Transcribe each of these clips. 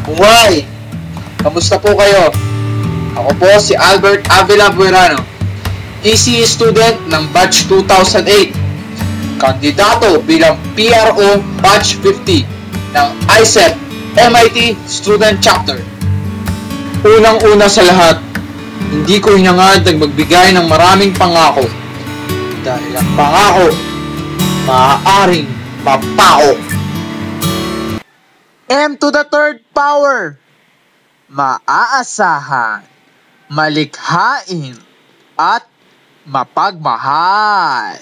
Buhay! Kamusta po kayo? Ako po si Albert Avila Buerano, ECE student ng Batch 2008, kandidato bilang PRO Batch 50 ng ISEP MIT Student Chapter. Unang-una sa lahat, hindi ko hinangad na magbigay ng maraming pangako dahil ang pangako maaaring mapao. M to the third power. Maaasahan, malikhain, at mapagmahal.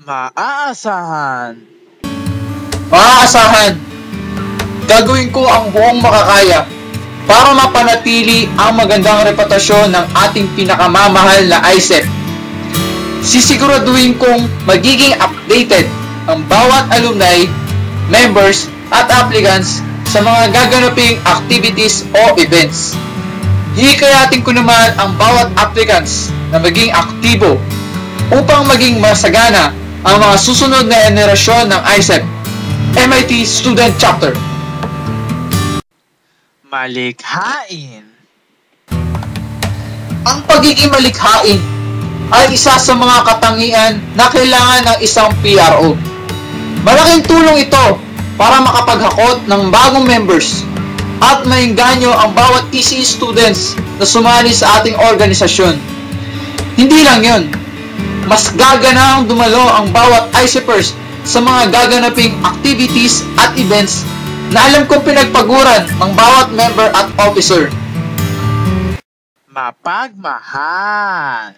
Maaasahan. Maaasahan, gagawin ko ang buong makakaya para mapanatili ang magandang reputasyon ng ating pinakamamahal na ISEP. Sisiguraduhin kong magiging updated ang bawat alumni, members, at applicants sa mga gaganaping activities o events. Hikayatin ko naman ang bawat applicants na maging aktibo upang maging masagana ang mga susunod na henerasyon ng ISEP MIT Student Chapter. Malikhain. Ang pagiging malikhain ay isa sa mga katangian na kailangan ng isang PRO. Malaking tulong ito para makapaghakot ng bagong members at maengganyo ang bawat ECE students na sumali sa ating organisasyon. Hindi lang yun, mas gaganang dumalo ang bawat ISEPers sa mga gaganaping activities at events na alam kong pinagpaguran ng bawat member at officer. Mapagmahal.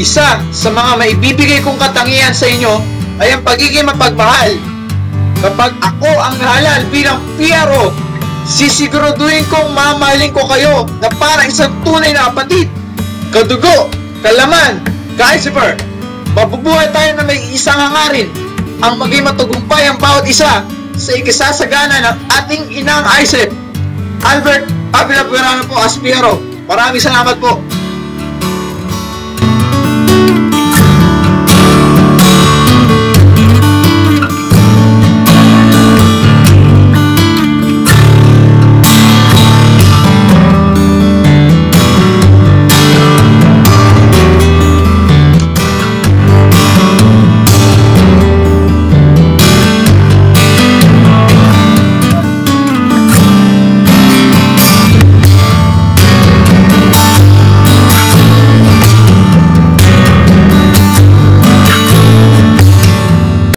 Isa sa mga maibibigay kong katangian sa inyo ay ang pagiging mapagmahal. Kapag ako ang nahalal bilang PRO, sisiguraduhin kong mamahalin ko kayo na para isang tunay na kapatid. Kadugo, kalaman, ka-ISEPer, mabubuhay tayo na may isang hangarin, ang maging matagumpay ang bawat isa sa ikasasagana ng ating inang ISEP. Albert Avila Buerano po as PRO. Maraming salamat po.